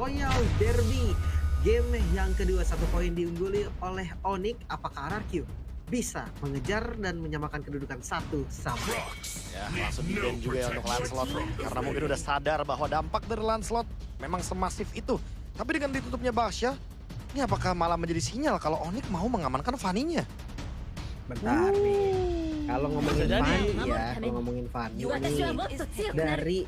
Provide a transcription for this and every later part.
Royal Derby. Game yang kedua, 1 poin diungguli oleh Onyx. Apakah RRQ bisa mengejar dan menyamakan kedudukan 1-1? Ya, langsung di-ban juga ya untuk Lancelot. Karena mungkin udah sadar bahwa dampak dari Lancelot memang semasif itu. Tapi dengan ditutupnya Basya, ini apakah malah menjadi sinyal kalau Onyx mau mengamankan Fanny-nya? Bentar nih. Kalau ngomongin Bisa jadi. Fanny ya, kalau ngomongin Fanny nih, dari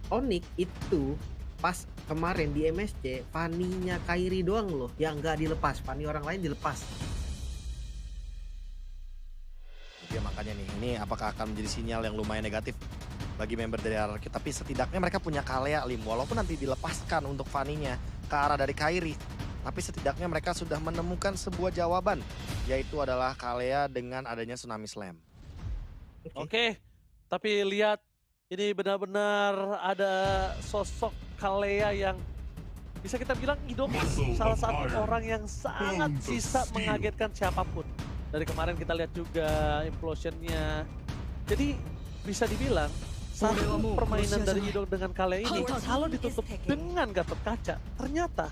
Onyx itu pas kemarin di MSC, Fanny-nya Kairi doang loh yang nggak dilepas, Fanny orang lain dilepas. Ya makanya nih, ini apakah akan menjadi sinyal yang lumayan negatif bagi member dari RRQ. Tapi setidaknya mereka punya Kalea Lim, walaupun nanti dilepaskan untuk Fanny-nya ke arah dari Kairi. Tapi setidaknya mereka sudah menemukan sebuah jawaban, yaitu adalah Kalea dengan adanya Tsunami Slam. Oke, tapi lihat ini benar-benar ada sosok Kalea yang bisa kita bilang salah satu orang yang sangat bisa mengagetkan siapapun. Dari kemarin kita lihat juga implosionnya. Jadi bisa dibilang satu permainan dari Idol dengan Kalea ini kalau ditutup dengan Gatot Kaca, ternyata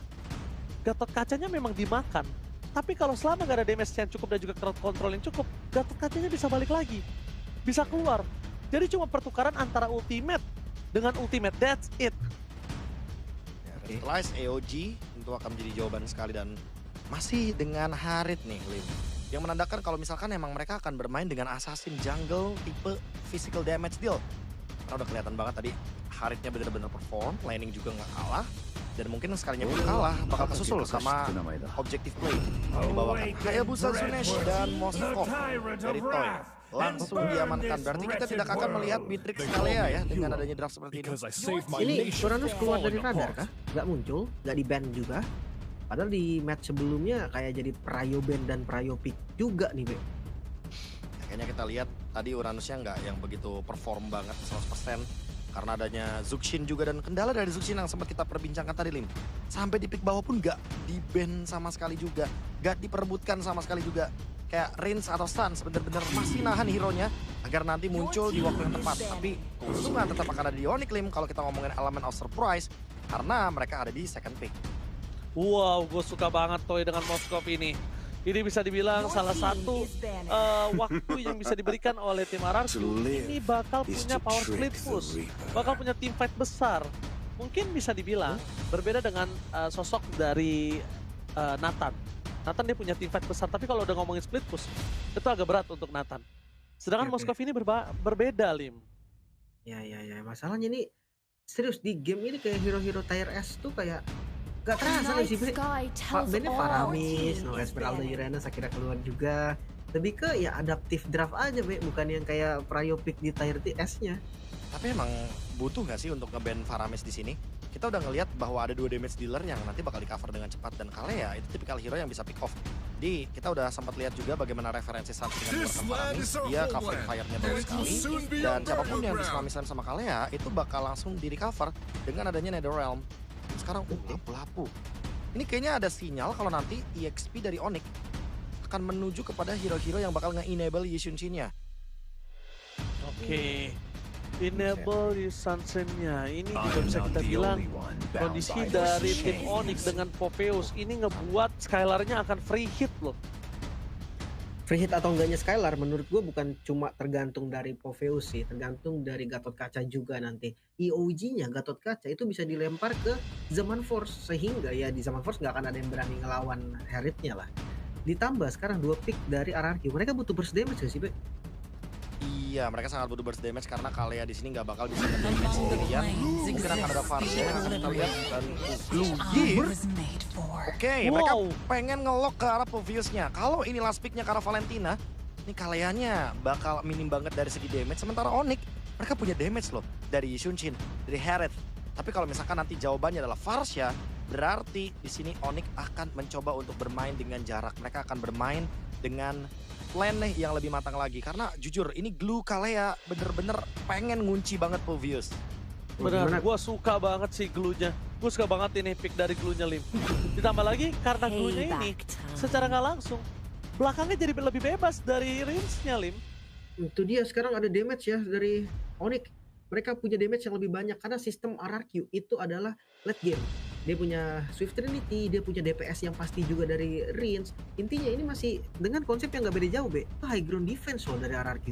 Gatot Kacanya memang dimakan. Tapi kalau selama gak ada damage yang cukup dan juga crowd control yang cukup, Gatot Kacanya bisa balik lagi. Bisa keluar. Jadi cuma pertukaran antara ultimate dengan ultimate, that's it. Ya, Revitalize AOG tentu akan menjadi jawaban sekali dan masih dengan Harit nih Lim. Yang menandakan kalau misalkan emang mereka akan bermain dengan assassin jungle tipe physical damage deal. Karena udah kelihatan banget tadi Haritnya bener-bener perform, laning juga nggak kalah. Dan mungkin sekalinya pun kalah bakal kesusul sama objective play. Dibawakan Hayabusa Zunesh dan Moskov dari Toy. Langsung diamankan. Berarti kita tidak akan melihat Beatrix Kalea ya dengan adanya draft seperti ini. Ini Uranus keluar dari radar kah? Nggak muncul, nggak di-ban juga. Padahal di match sebelumnya kayak jadi Prayo ban dan Prayo pick juga nih, Be. Kayaknya kita lihat tadi Uranusnya nggak yang begitu perform banget 100%. Karena adanya Zuxin juga dan kendala dari Zuxin yang sempat kita perbincangkan tadi Lim. Sampai di pick bawah pun nggak di-ban sama sekali juga. Nggak diperebutkan sama sekali juga. Kayak range atau stun bener-bener masih nahan hero-nya agar nanti muncul di waktu yang tepat. Tapi keuntungan tetap akan ada di Onyx Lim kalau kita ngomongin element of surprise. Karena mereka ada di second pick. Wow, gue suka banget Toy dengan Moskov ini. Ini bisa dibilang salah satu waktu yang bisa diberikan oleh tim RRQ. Ini bakal punya power split push, bakal punya team fight besar. Mungkin bisa dibilang berbeda dengan sosok dari Nathan. Nathan dia punya team fight besar, tapi kalau udah ngomongin split push, itu agak berat untuk Nathan. Sedangkan Moskov ini berbeda, Lim. Ya, masalahnya ini serius di game ini kayak hero-hero tier S tuh kayak gak terasa nih sih, Pak Bennya Paramis, Esmeralda Uranus akhirnya keluar juga. Lebih ke ya adaptif draft aja, Be, bukan yang kayak Prayo pick di tier S-nya. Tapi emang butuh gak sih untuk nge-ban Faramis di sini? Kita udah ngelihat bahwa ada 2 damage dealer yang nanti bakal di-cover dengan cepat dan Kalea itu tipikal hero yang bisa pick off. Jadi kita udah sempat lihat juga bagaimana referensi saat dengan mengeluarkan Faramis, dia covering fire-nya bagus sekali. Dan siapapun yang bisa misalnya sama Kalea itu bakal langsung di-recover dengan adanya Netherrealm. Sekarang lapu-lapu. Ini kayaknya ada sinyal kalau nanti EXP dari Onyx akan menuju kepada hero-hero yang bakal nge-enable Yishunshin-nya. Oke. Enable Yishunshin-nya. Ini juga bisa kita bilang kondisi dari tim Onyx dengan Popheus ini ngebuat Skylar-nya akan free hit loh. Free hit atau enggaknya Skylar menurut gue bukan cuma tergantung dari Popheus sih, tergantung dari Gatot Kaca juga nanti. EOG-nya Gatot Kaca itu bisa dilempar ke Zaman Force sehingga ya di Zaman Force nggak akan ada yang berani ngelawan Harit-nya lah. Ditambah sekarang 2 pick dari RRQ, mereka butuh burst damage gak sih, Be? Iya, mereka sangat butuh burst damage karena Kalea di sini nggak bakal bisa nge-damage sendirian. Mungkin akan ada Farsia yang akan kita lihat dan Blue Gear. Oke, mereka pengen ngelok ke arah Popheus-nya. Kalau ini last pick-nya ke arah Valentina, ini Kaleanya bakal minim banget dari segi damage. Sementara Onyx, mereka punya damage loh dari Yishunshin, dari Harith. Tapi kalau misalkan nanti jawabannya adalah Farsia, berarti di sini Onyx akan mencoba untuk bermain dengan jarak. Mereka akan bermain dengan plan nih yang lebih matang lagi. Karena jujur ini glue Kalea bener-bener pengen ngunci banget Popheus. Benar, gue suka banget sih glue-nya. Gue suka banget ini pick dari glue-nya, Lim. Ditambah lagi karena glue-nya ini secara nggak langsung belakangnya jadi lebih bebas dari range-nya, Lim. Itu dia, sekarang ada damage ya dari Onyx. Mereka punya damage yang lebih banyak karena sistem RRQ itu adalah late game. dia punya Swift Trinity, dia punya DPS yang pasti juga dari Rins. Intinya ini masih dengan konsep yang nggak beda jauh, Be. Itu high ground defense loh dari RRQ.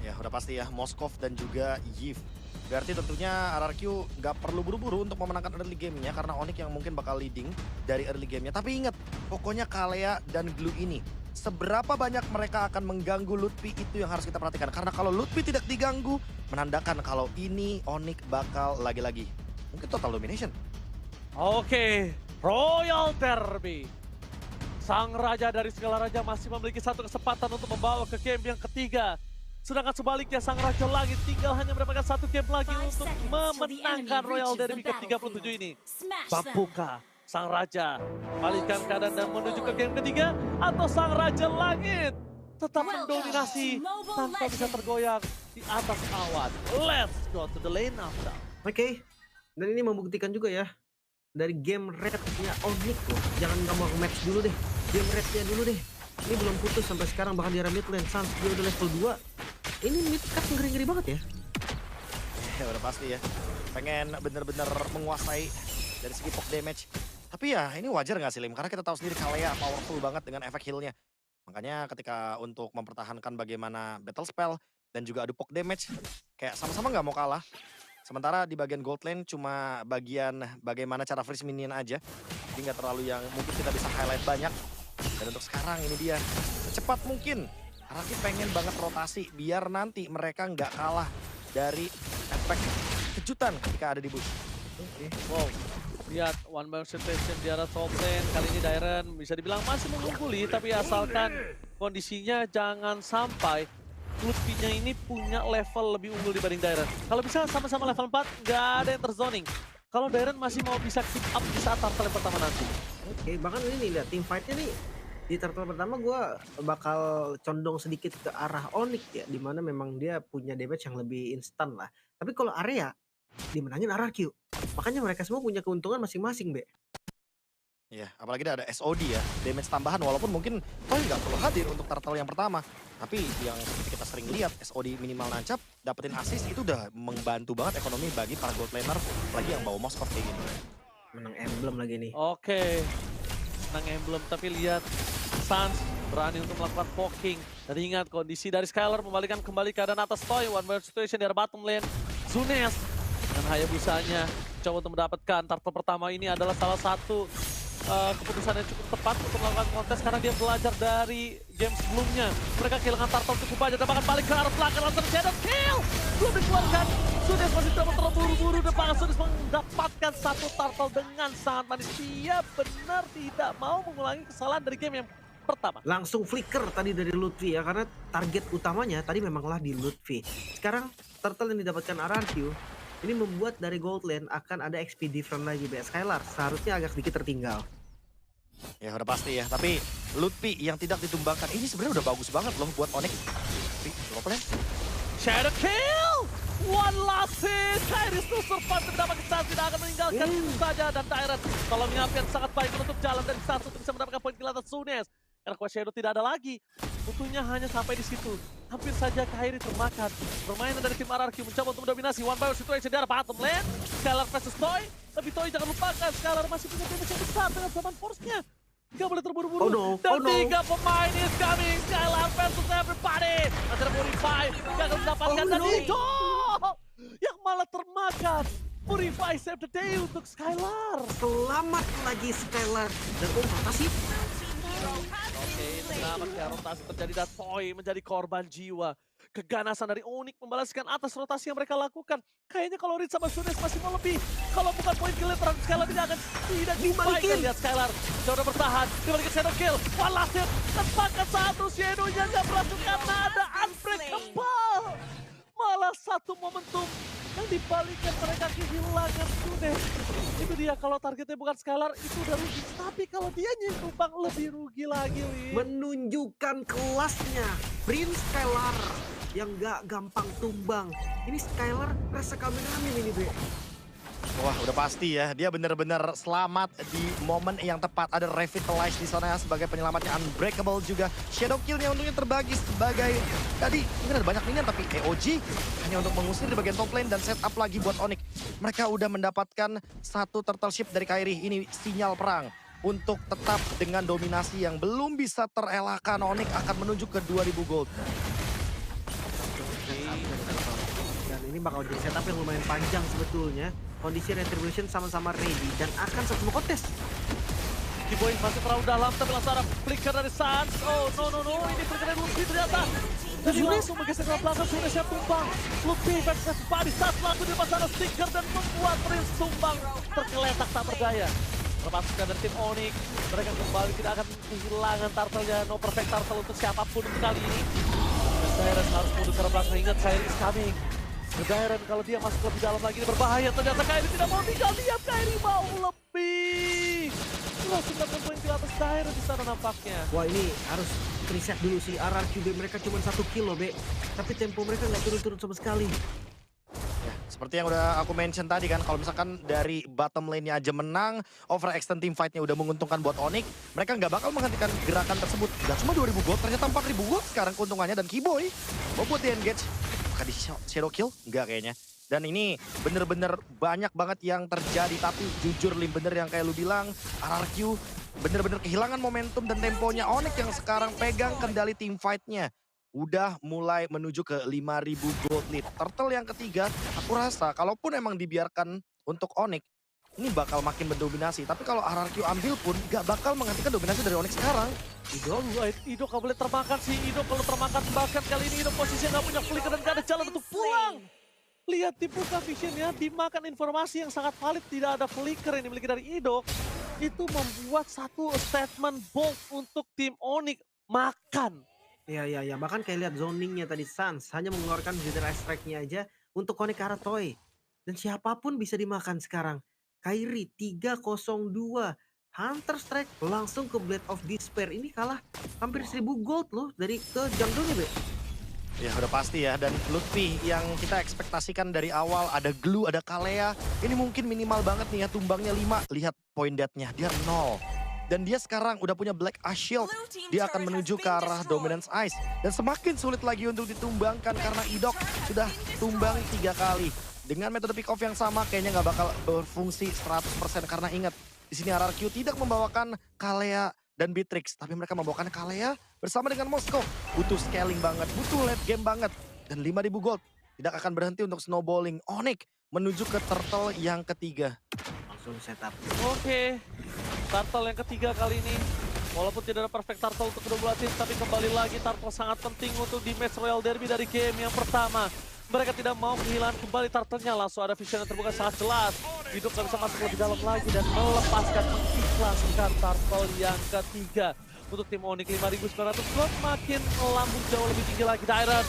Ya udah pasti ya, Moskov dan juga Yves. Berarti tentunya RRQ nggak perlu buru-buru untuk memenangkan early game-nya karena Onyx yang mungkin bakal leading dari early game-nya. Tapi ingat, pokoknya Kalea dan Glue ini, seberapa banyak mereka akan mengganggu Lutfi itu yang harus kita perhatikan. Karena kalau Lutfi tidak diganggu, menandakan kalau ini Onyx bakal lagi-lagi mungkin total domination. Oke, Royal Derby. Sang Raja dari segala raja masih memiliki satu kesempatan untuk membawa ke game yang ketiga. Sedangkan sebaliknya Sang Raja Langit tinggal hanya mendapatkan satu game lagi untuk memenangkan Royal Derby ke-37 ini. Mampukah Sang Raja balikan keadaan dan menuju ke game ketiga? Atau Sang Raja Langit tetap mendominasi tanpa bisa tergoyang di atas awan? Let's go to the lane after. Oke, dan ini membuktikan juga ya, dari game rate-nya Onyx loh. Jangan gampang match dulu deh, game rate-nya dulu deh. Ini belum putus sampai sekarang, bahkan di area mid lane. Sans dia udah level 2. Ini mid cut ngeri-ngeri banget ya. Ya udah pasti ya, pengen bener-bener menguasai dari segi poke damage. Tapi ya ini wajar gak sih Lim? Karena kita tahu sendiri Kalea powerful banget dengan efek heal-nya. Makanya ketika untuk mempertahankan bagaimana battle spell dan juga adu poke damage, kayak sama-sama gak mau kalah. Sementara di bagian gold lane cuma bagian bagaimana cara freeze minion aja. Jadi nggak terlalu yang mungkin kita bisa highlight banyak. Dan untuk sekarang ini dia secepat mungkin. Araki pengen banget rotasi biar nanti mereka nggak kalah dari efek kejutan ketika ada di bush. Wow, lihat one man situation di arah top lane. Kali ini Dairen bisa dibilang masih mengungguli, tapi asalkan kondisinya jangan sampai Lutfi-nya ini punya level lebih unggul dibanding Dairen. Kalau bisa sama-sama level 4, nggak ada yang terzoning. Kalau Dairen masih mau bisa keep up di saat turtle yang pertama nanti. Oke, bahkan ini lihat team fight-nya nih. Di turtle pertama gue bakal condong sedikit ke arah Onyx ya, dimana memang dia punya damage yang lebih instan lah. Tapi kalau area, dimenangin RRQ. Makanya mereka semua punya keuntungan masing-masing, Be. Ya, apalagi ada SOD ya, damage tambahan walaupun mungkin Toy nggak perlu hadir untuk turtle yang pertama. Tapi yang seperti kita sering lihat, SOD minimal nancap, dapetin assist itu udah membantu banget ekonomi bagi para gold laner, apalagi yang bawa Moskov kayak gini. Menang emblem lagi nih. Oke, menang emblem, tapi lihat Sans berani untuk melakukan poking. Dan ingat kondisi dari Skylar membalikan kembali keadaan atas Toy, one man situation di arah bottom lane. Zunes dan Hayabusanya coba untuk mendapatkan turtle pertama ini adalah salah satu keputusan yang cukup tepat untuk melakukan kontes karena dia belajar dari game sebelumnya. Mereka kehilangan turtle cukup banyak dan bahkan balik ke arah belakang langsung shadow kill. Belum dikeluarkan. Sudes masih coba terburu-buru depan. Sudes mendapatkan satu turtle dengan sangat manis. Dia benar tidak mau mengulangi kesalahan dari game yang pertama. Langsung flicker tadi dari Lutfi ya, karena target utamanya tadi memanglah di Lutfi. Sekarang turtle yang didapatkan RRQ ini membuat dari gold lane akan ada XP different lagi, Be. Skylar seharusnya agak sedikit tertinggal. Ya udah pasti ya, tapi Lutfi yang tidak ditumbangkan ini sebenarnya udah bagus banget loh buat Onyx. Tapi drop lane. Shadow kill! One last hit! Kairis to survive tapi dapat kita tidak akan meninggalkan saja. Dan Dairen kalau menyiapkan sangat baik menutup jalan dari satu untuk bisa mendapatkan poin kill atas Zunes. Karena Quest Shadow tidak ada lagi. Butuhnya hanya sampai di situ. Hampir saja Kairi termakan. Permainan dari tim RRQ mencoba untuk mendominasi one by one situation di arah bottom lane. Skylar versus Toy. Tapi Toy jangan lupakan, Skylar masih punya damage yang besar dengan zaman force-nya. Gak boleh terburu-buru. Oh no, Dan oh no. 3 pemain is coming. Skylar versus everybody. Masih ada Purify. Gak akan mendapatkan Oh dan no. itu yang malah termakan. Purify save the day untuk Skylar. Selamat lagi Skylar. Dan rotasi. Oke, nampaknya rotasi terjadi dan Toy menjadi korban jiwa. Keganasan dari Onyx membalaskan atas rotasi yang mereka lakukan. Kayaknya kalau Ritz sama Sunes masih mau lebih. Kalau bukan poin kill terhadap Skylar tidak dibalikin. Lihat Skylar, coba bertahan. Dibalikin Shadow kill. One last hit. Tempatkan satu Shadow-nya gak berhasil karena ada unbreakable. Malah satu momentum yang dibalikan mereka kehilangan Sunes. Itu dia, kalau targetnya bukan Skylar itu udah rugi. Tapi kalau dia nyumbang lebih rugi lagi, Wi. Menunjukkan kelasnya Prince Skylar yang gak gampang tumbang. Ini Skylar rasa Kamen ini, Be. Wah, udah pasti ya. Dia benar-benar selamat di momen yang tepat. Ada Revitalize di sana sebagai penyelamatnya. Unbreakable juga. Shadow Kill-nya untungnya terbagi sebagai... Tadi mungkin ada banyak minion, tapi EOG hanya untuk mengusir di bagian top lane dan setup lagi buat Onyx. Mereka udah mendapatkan satu turtle ship dari Kairi. Ini sinyal perang untuk tetap dengan dominasi yang belum bisa terelakkan. Onyx akan menuju ke 2000 gold. Dan ini bakal jadi setup yang lumayan panjang sebetulnya. Kondisi Retribution sama-sama ready dan akan satu kontes. Kiboy masih terlalu dalam, tapi langsung ada flicker dari Sans. Oh, no. Ini flicker dari Lutfi ternyata. Jadi langsung bergeser ke belakang, sudah siap tumbang. Lutfi versus Padi saat langsung di pasang sticker dan membuat Prince tumbang tergeletak tak berdaya. Lepaskan dari tim Onyx, mereka kembali tidak akan kehilangan turtle-nya. No perfect turtle untuk siapapun untuk kali ini. Dairen harus mundur ke belakang, ingat Kairi is coming. Dairen kalau dia masuk lebih dalam lagi ini berbahaya. Ternyata Kairi tidak mau tinggal diam, Kairi mau lebih. Langsung dapat poin di atas Dairen di sana nampaknya. Wah, ini harus reset dulu sih. RRQ mereka cuma 1 kill loh, Be. Tapi tempo mereka nggak turun-turun sama sekali. Ya, seperti yang udah aku mention tadi kan, kalau misalkan dari bottom lane-nya aja menang, overextend team fight-nya udah menguntungkan buat Onyx, mereka nggak bakal menghentikan gerakan tersebut. Gak cuma 2000 gold, ternyata 4000 gold sekarang keuntungannya. Dan Kiboy mau buat di engage. Apakah di shadow kill? Enggak kayaknya. Dan ini bener-bener banyak banget yang terjadi. Tapi jujur Lim, bener yang kayak lu bilang, RRQ bener-bener kehilangan momentum dan temponya. Onyx yang sekarang pegang kendali team fight-nya udah mulai menuju ke 5000 gold lead. Turtle yang ketiga, aku rasa kalaupun emang dibiarkan untuk Onyx, ini bakal makin mendominasi. Tapi kalau RRQ ambil pun gak bakal menghentikan dominasi dari Onyx sekarang. Ido gak boleh termakan sih. Ido kalau termakan bahkan kali ini Ido posisinya gak punya flicker dan gak ada jalan untuk pulang. Lihat dibuka visionnya, dimakan informasi yang sangat valid. Tidak ada flicker yang dimiliki dari Ido. Itu membuat satu statement bold untuk tim Onyx. Makan. Ya. Bahkan kayak lihat zoningnya tadi Sans hanya mengeluarkan Wither Strike-nya aja untuk connect ke arah Toy. Dan siapapun bisa dimakan sekarang. Kairi 302. Hunter Strike langsung ke Blade of Despair. Ini kalah hampir 1000 gold loh dari ke jungle-nya, Be. Ya udah pasti ya, dan Lutfi yang kita ekspektasikan dari awal ada Glue, ada Kalea. Ini mungkin minimal banget nih ya, tumbangnya 5. Lihat point death-nya, dia 0. Dan dia sekarang udah punya Black Ash Shield. Dia akan menuju ke arah Dominance Ice. Dan semakin sulit lagi untuk ditumbangkan karena Idok sudah tumbang 3 kali. Dengan metode pick off yang sama kayaknya nggak bakal berfungsi 100% karena ingat, di sini RRQ tidak membawakan Kalea dan Beatrix, tapi mereka membawakan Kalea bersama dengan Moskow. Butuh scaling banget, butuh late game banget. Dan 5000 gold tidak akan berhenti untuk snowballing. Onyx menuju ke turtle yang ketiga. Langsung setup. Oke, turtle yang ketiga kali ini. Walaupun tidak ada perfect turtle untuk kedua belah tim, tapi kembali lagi turtle sangat penting untuk di match Royal Derby dari game yang pertama. Mereka tidak mau kehilangan kembali turtle-nya, langsung ada vision yang terbuka sangat jelas. Hidup gak bisa masuk lebih dalam lagi dan melepaskan, mengikhlaskan turtle yang ketiga. Untuk tim Onyx 5900 gold makin melambung jauh lebih tinggi lagi. Dairen,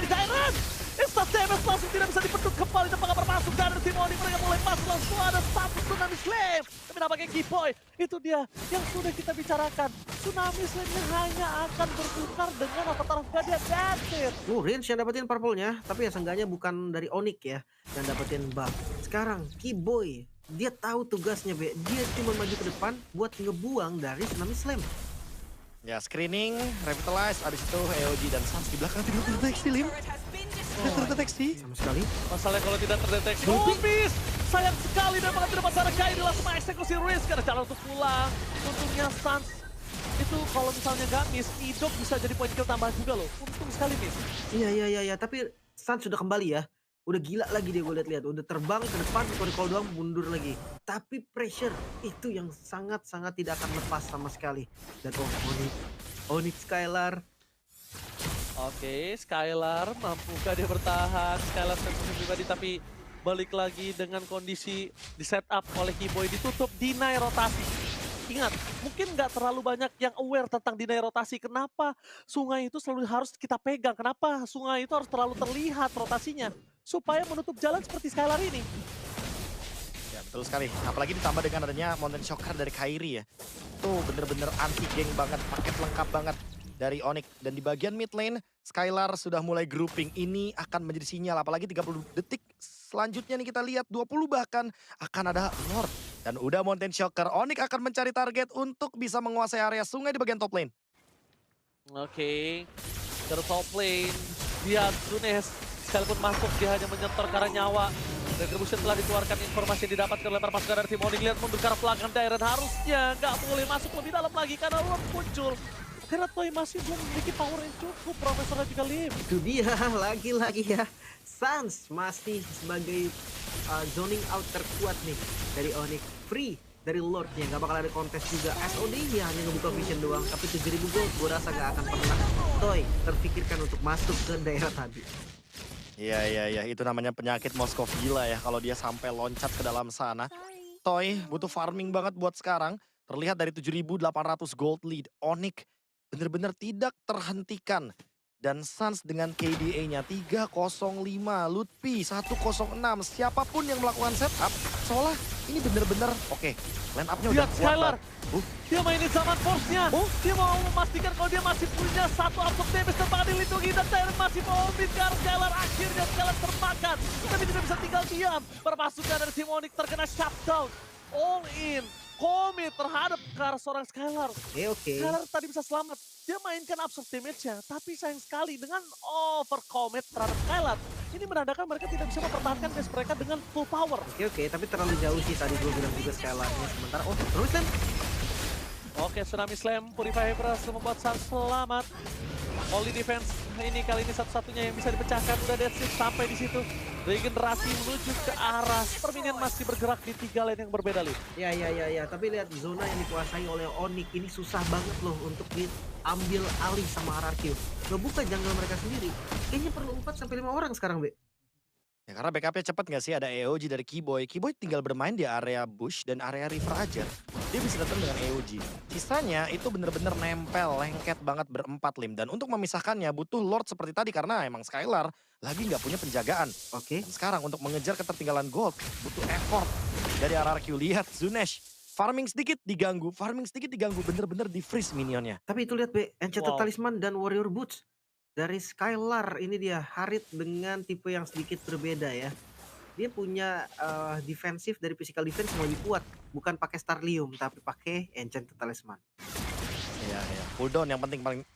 Dairen! Instant damage langsung tidak bisa dipeduk kembali dan bakal masuk dari tim Onyx. Mereka mulai masuk, langsung ada satu Tsunami Slam. Tapi nampaknya Kiboy, itu dia yang sudah kita bicarakan. Tsunami Slam-nya hanya akan berputar dengan avatar Gadia. That's it. Range yang dapetin purple-nya, tapi ya seenggaknya bukan dari Onyx ya yang dapetin buff. Sekarang Kiboy, dia tahu tugasnya, Be. Dia cuma maju ke depan buat ngebuang dari Tsunami Slam. Ya, screening, revitalize, abis itu EOG dan Sans di belakang tidak terdeteksi, Lim. Tidak terdeteksi. Sama sekali. Masalahnya kalau tidak terdeteksi, Miss! Sayang sekali dan malah tidak masalah Kairi langsung mengeksekusi Risk karena jalan untuk pulang. Untungnya Sans itu kalau misalnya nggak miss, Idok bisa jadi poin kill tambahan juga loh. Untung sekali miss. Iya. Tapi Sans sudah kembali ya. Udah gila lagi dia gue lihat-lihat. Udah terbang ke depan, recall doang mundur lagi. Tapi pressure itu yang sangat-sangat tidak akan lepas sama sekali. Dan Onyx Skylar. Oke, Skylar mampukah dia bertahan? Skylar sensitif pribadi tapi balik lagi dengan kondisi di setup oleh Kiboy, ditutup, deny rotasi. Ingat, mungkin nggak terlalu banyak yang aware tentang deny rotasi. Kenapa sungai itu selalu harus kita pegang? Kenapa sungai itu harus terlalu terlihat rotasinya? Supaya menutup jalan seperti Skylar ini. Ya betul sekali, apalagi ditambah dengan adanya Mountain Shocker dari Kairi ya. Itu bener-bener anti-geng banget, paket lengkap banget dari Onyx. Dan di bagian mid lane, Skylar sudah mulai grouping. Ini akan menjadi sinyal, apalagi 30 detik Selanjutnya nih kita lihat 20 bahkan akan ada Lord. Dan udah Mountain Shocker, Onyx akan mencari target untuk bisa menguasai area sungai di bagian top lane. Oke, dari top lane, lihat Zunes sekalipun masuk dia hanya menyetor karena nyawa. Retribution telah dikeluarkan, informasi yang didapatkan oleh para pasukan dari tim Onyx. Lihat mundur ke arah belakang Dairen, harusnya nggak boleh masuk lebih dalam lagi karena Lord muncul. Karena Toy masih belum memiliki power yang cukup, Profesor dan juga Lim. Itu dia lagi-lagi ya. Sans masih sebagai zoning out terkuat nih dari Onyx. Free dari Lordnya, nggak bakal ada kontes juga. SOD ya hanya ngebuka vision doang, tapi 7.000 gold gue rasa nggak akan pernah Toy terpikirkan untuk masuk ke daerah tadi. Iya, itu namanya penyakit Moskov gila ya kalau dia sampai loncat ke dalam sana. Toy butuh farming banget buat sekarang. Terlihat dari 7.800 gold lead, Onyx bener-bener tidak terhentikan. Dan Suns dengan KDA-nya 305, Lutfi 106, siapapun yang melakukan setup, seolah ini bener-bener oke. Line up-nya udah Lihat kuat Skylar, banget. dia mainin zaman force-nya. Dia mau memastikan kalau dia masih punya satu absorb damage tanpa dilindungi. Dan Dairen masih mau ke Skylar, akhirnya Skylar termakan. Tapi tidak bisa tinggal diam. Perpasukan dari tim Onyx terkena shutdown. All in, commit terhadap ke arah seorang Skylar. Oke. Skylar tadi bisa selamat. Dia mainkan absorb damage-nya, tapi sayang sekali dengan over commit terhadap Skylar. Ini menandakan mereka tidak bisa mempertahankan base mereka dengan full power. Oke, tapi terlalu jauh sih tadi gue bilang juga Skylarnya. Sementara, terus kan? Oke, Tsunami Slam, Purify berhasil membuat Suns selamat. Only defense ini kali ini satu-satunya yang bisa dipecahkan. Udah dead shift sampai di situ. Regenerasi menuju ke arah Perminian masih bergerak di 3 lane yang berbeda, Lin. Ya. Tapi lihat zona yang dikuasai oleh Onyx ini susah banget loh untuk diambil alih sama RRQ. Ngebuka jungle mereka sendiri. Kayaknya perlu 4-5 orang sekarang, Be. Ya karena backupnya cepet gak sih, ada EOG dari Keyboy. Keyboy tinggal bermain di area bush dan area river aja. Dia bisa datang dengan EOG. Sisanya itu bener-bener nempel, lengket banget berempat Lim. Dan untuk memisahkannya butuh Lord seperti tadi karena emang Skylar lagi gak punya penjagaan. Oke. Dan sekarang untuk mengejar ketertinggalan gold butuh effort dari RRQ. Lihat Zunesh, farming sedikit diganggu, bener-bener di-freeze minionnya. Tapi itu lihat, Be, Enchanted Wow. Talisman dan Warrior Boots. Dari Skylar, ini dia Harit dengan tipe yang sedikit berbeda ya. Dia punya defensif dari physical defense yang lebih kuat. Bukan pakai Starlium, tapi pakai Enchanted Talisman. Iya. Cooldown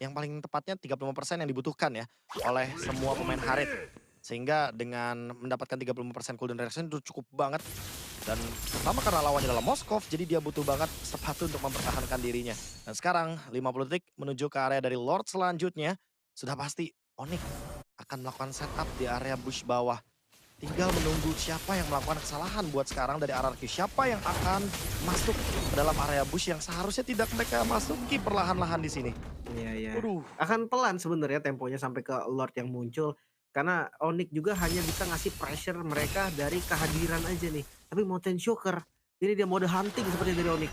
yang paling tepatnya 35% yang dibutuhkan ya oleh semua pemain Harit. Sehingga dengan mendapatkan 35% cooldown reaction itu cukup banget. Dan pertama karena lawannya adalah Moskov, jadi dia butuh banget sepatu untuk mempertahankan dirinya. Dan sekarang 50 detik menuju ke area dari Lord selanjutnya. Sudah pasti Onyx akan melakukan setup di area bush bawah. Tinggal menunggu siapa yang melakukan kesalahan buat sekarang dari RRQ. Siapa yang akan masuk ke dalam area bush yang seharusnya tidak mereka masuki perlahan-lahan di sini. Iya. Waduh. Akan pelan sebenarnya temponya sampai ke Lord yang muncul. Karena Onyx juga hanya bisa ngasih pressure mereka dari kehadiran aja nih. Tapi Mountain Shocker, ini dia mode hunting seperti dari Onyx.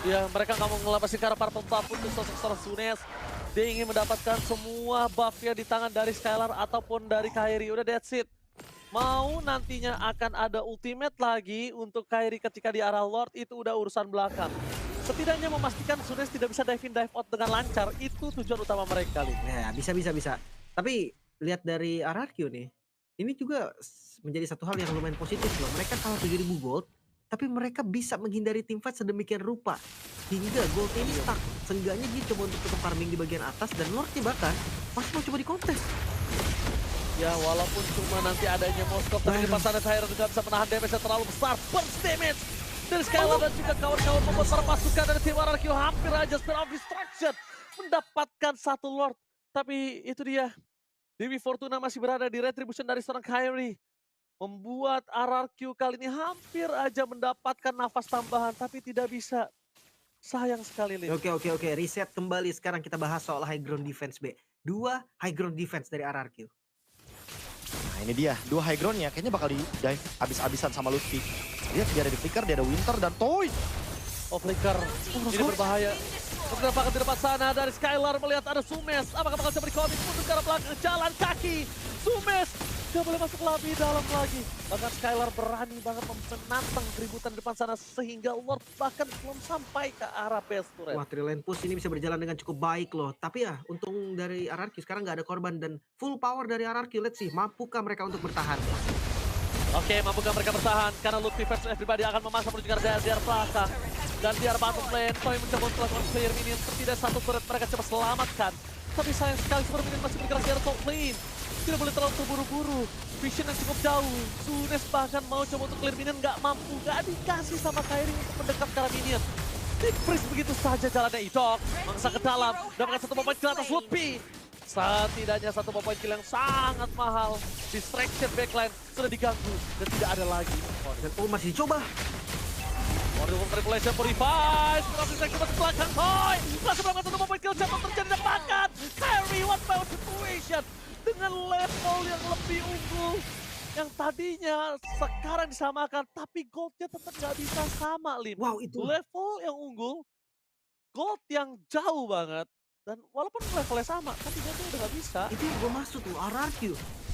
Ya, mereka nggak mau ngelapasin ke arah para pembuff untuk sosok seorang Zunes. Dia ingin mendapatkan semua buff-nya di tangan dari Skylar ataupun dari Kairi. Udah that's it. Mau nantinya akan ada ultimate lagi untuk Kairi ketika di arah Lord, itu udah urusan belakang. Setidaknya memastikan Zunes tidak bisa dive in dive out dengan lancar, itu tujuan utama mereka. Ya, bisa. Tapi lihat dari RRQ nih, ini juga menjadi satu hal yang lumayan positif loh. Mereka kalah 7.000 gold, tapi mereka bisa menghindari teamfight sedemikian rupa. Hingga goldnya ini stuck. Seenggaknya dia coba untuk tetap farming di bagian atas, dan Lordnya bahkan masih mau coba di kontes. Ya, walaupun cuma nanti adanya Moskov, tapi di sana Tyron juga bisa menahan damage yang terlalu besar. Burst damage dari Skylar dan juga kawan-kawan membuat para pasukan dari tim RRQ hampir aja Spear of Destruction mendapatkan satu Lord. Tapi itu dia, Dewi Fortuna masih berada di retribution dari seorang Kairi. Membuat RRQ kali ini hampir aja mendapatkan nafas tambahan, tapi tidak bisa. Sayang sekali, Lin. Oke. Reset kembali. Sekarang kita bahas soal high ground defense, B. 2 high ground defense dari RRQ. Nah ini dia, 2 high groundnya kayaknya bakal di-dive abis-abisan sama Lutfi. Lihat dia ada di Flicker, dia ada Winter dan Toy. Oh, Flicker. Ini berbahaya. Menampakkan di depan sana dari Skylar melihat ada Zumes. Apakah bakal coba di-commit untuk ke arah belakang, jalan kaki. Zumes gak boleh masuk lebih dalam lagi. Bahkan Skylar berani banget menantang keributan di depan sana sehingga Lord bahkan belum sampai ke arah base turret. Wah, Trilane Push ini bisa berjalan dengan cukup baik loh. Tapi ya, untung dari RRQ sekarang nggak ada korban dan full power dari RRQ. Let's see, mampukah mereka untuk bertahan? Oke, mampukah mereka bertahan? Karena Lutfi versus Everybody akan memaksa menuju ke arah belakang. Dan di arah bottom lane, Toy mencoba untuk melakukan clear minion. Tidak satu turret mereka coba selamatkan. Tapi sayang sekali Super Minion masih bergerak di arah top lane. Tidak boleh terlalu terburu-buru. Vision yang cukup jauh. Sunes bahkan mau coba untuk clear minion, nggak mampu. Nggak dikasih sama Kairi untuk mendekat ke arah minion. Di freeze begitu saja jalannya Idok. Mangsa ke dalam, dapatkan satu point kill atas Lutfi. Setidaknya satu point kill yang sangat mahal. Distraction backline sudah diganggu dan tidak ada lagi. Dan masih dicoba. Waduh, manipulation purifies. Berarti saya coba belakang Toy. Langsung melakukan satu point kill, jatuh terjadi dapatkan. Kairi one power situation. Dengan level yang lebih unggul. Yang tadinya sekarang disamakan, tapi goldnya tetap nggak bisa sama, Lim. Wow, itu Level yang unggul, gold yang jauh banget. Dan walaupun levelnya sama, tapi goldnya udah nggak bisa. itu yang gue maksud tuh, RRQ.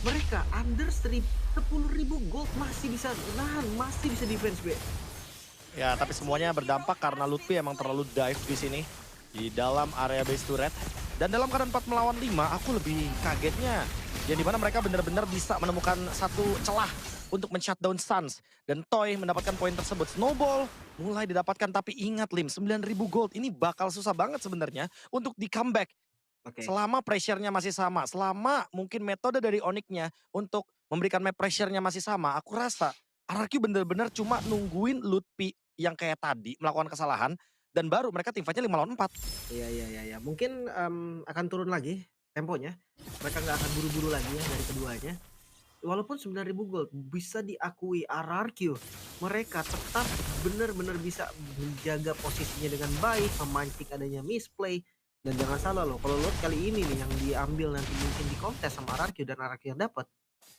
Mereka under 10.000 gold masih bisa nahan, masih bisa defense, Be. Ya, tapi semuanya berdampak karena Lutfi emang terlalu dive di sini. Di dalam area base turret. Dan dalam keadaan 4 melawan 5, aku lebih kagetnya. Yang dimana mereka benar-benar bisa menemukan satu celah untuk men-shutdown Suns. Dan Toy mendapatkan poin tersebut. Snowball mulai didapatkan, tapi ingat Lim, 9.000 gold ini bakal susah banget sebenarnya untuk di comeback. Selama pressure-nya masih sama, selama mungkin metode dari Onyx-nya untuk memberikan map pressure-nya masih sama, aku rasa RRQ bener-bener cuma nungguin Lutfi yang kayak tadi melakukan kesalahan, dan baru mereka tim fight-nya 5 lawan 4. Iya. Mungkin akan turun lagi temponya. Mereka nggak akan buru-buru lagi ya dari keduanya. Walaupun 9.000 gold bisa diakui RRQ, mereka tetap benar-benar bisa menjaga posisinya dengan baik, memancing adanya misplay. Dan jangan salah loh, kalau Lord kali ini nih yang diambil nanti mungkin di kontes sama RRQ dan RRQ yang dapat,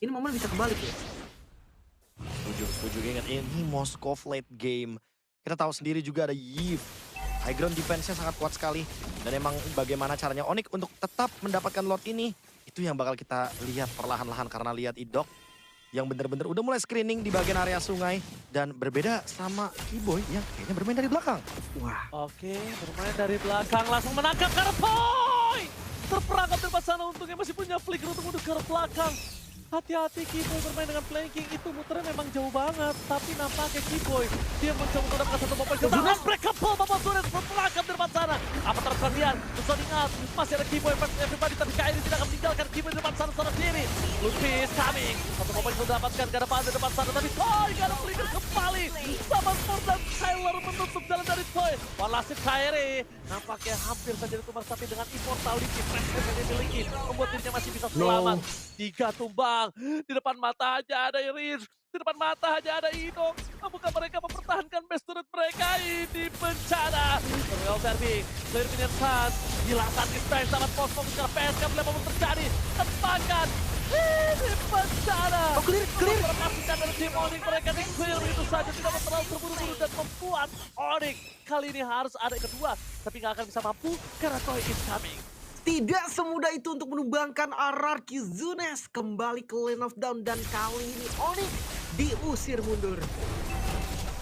ini momen bisa kebalik ya. Setuju, ingat ini Moskov late game. Kita tahu sendiri juga ada Yves. High ground defense-nya sangat kuat sekali. Dan emang bagaimana caranya Onyx untuk tetap mendapatkan lot ini, itu yang bakal kita lihat perlahan-lahan. Karena lihat Idok yang bener-bener udah mulai screening di bagian area sungai. Dan berbeda sama Kiboy yang kayaknya bermain dari belakang. Wah. Oke, bermain dari belakang langsung menangkap Kartoy. Terperangkap di depan sana, untungnya masih punya flicker untuk mundur ke arah belakang. Hati-hati Kiboy bermain dengan flanking, itu muternya memang jauh banget. Tapi nampaknya Kiboy, dia mencoba untuk mendapatkan satu momen. Unbreakable, Bapak Sudah terperangkap di depan sana. Apa terperhatian? Terus ingat, masih ada Kiboy versus Everybody, tapi Kairi tidak akan meninggalkan Kiboy di depan sana sendiri. Lutfi is coming. Satu momen sudah dapatkan ke depan di depan sana, tapi Toy gak ada flicker kembali. Sama Sport dan Tyler menutup jalan dari Toy. Walhasil Kairi nampaknya hampir saja ditumbar, tapi dengan immortality pressure yang dimiliki membuat dirinya masih bisa selamat. 3 tumbang, di depan mata aja ada Iris, di depan mata aja ada Idok. Apakah mereka mempertahankan base turret mereka? Ini bencana. Real serving, clear minion Suns, dilakukan dispense sangat kosong secara PSK boleh mau terjadi. Tepakan, ini bencana. Clear. Memperhatikan dari tim Onyx, mereka di clear itu saja, tidak terlalu terburu-buru dan membuat Onyx kali ini harus ada kedua, tapi nggak akan bisa mampu karena Toy is coming. Tidak semudah itu untuk menumbangkan RRQ. Zunes kembali ke Lane of Dawn dan kali ini Onyx diusir mundur.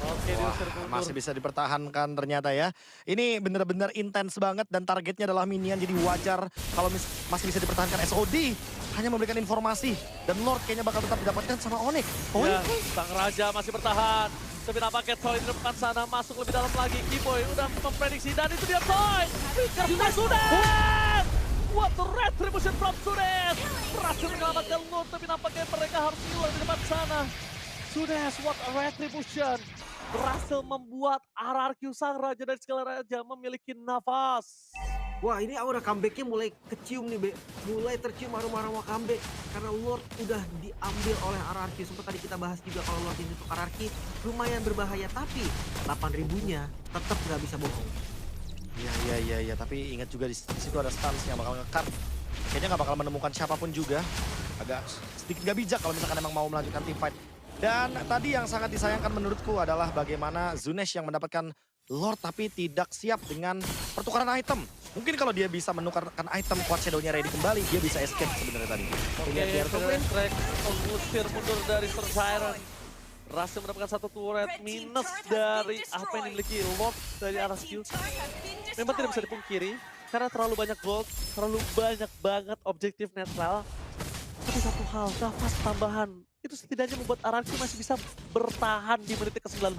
Oke, diusir mundur. Masih bisa dipertahankan ternyata ya. Ini bener-bener intens banget dan targetnya adalah minion, jadi wajar kalau masih bisa dipertahankan. SOD hanya memberikan informasi dan Lord kayaknya bakal tetap didapatkan sama Onyx. Ya, Sang Raja masih bertahan. Tapi nampaknya Toy di depan sana masuk lebih dalam lagi. Kiboy udah memprediksi dan itu dia Toy. Karena sudah. What the retribution from Sudes. Berhasil menyelamatkan Lord, tapi nampaknya mereka harus keluar di depan sana. Sudes, what a retribution. Berhasil membuat RRQ Sang Raja dari segala raja memiliki nafas. Wah, ini aura comebacknya mulai kecium nih, Be. Mulai tercium aroma-aroma comeback. Karena Lord udah diambil oleh RRQ. Sempat tadi kita bahas juga kalau Lord ini untuk RRQ lumayan berbahaya. Tapi 8.000-nya tetap nggak bisa bohong. Iya, tapi ingat juga di situ ada stans yang bakal nge-cut. Kayaknya nggak bakal menemukan siapapun juga. Agak sedikit nggak bijak kalau misalkan emang mau melanjutkan team fight. Dan tadi yang sangat disayangkan menurutku adalah bagaimana Zunes yang mendapatkan Lord tapi tidak siap dengan pertukaran item. Mungkin kalau dia bisa menukarkan item Quad Shadow-nya ready kembali, dia bisa escape sebenarnya tadi. Oke, track mengusir mundur dari Sir Siren. Berhasil mendapatkan satu turret minus dari apa yang dimiliki Lord dari RRQ. Memang tidak bisa dipungkiri, karena terlalu banyak gold, terlalu banyak banget objektif netral. Tapi satu hal, nafas tambahan itu setidaknya membuat RRQ masih bisa bertahan di menit ke-19.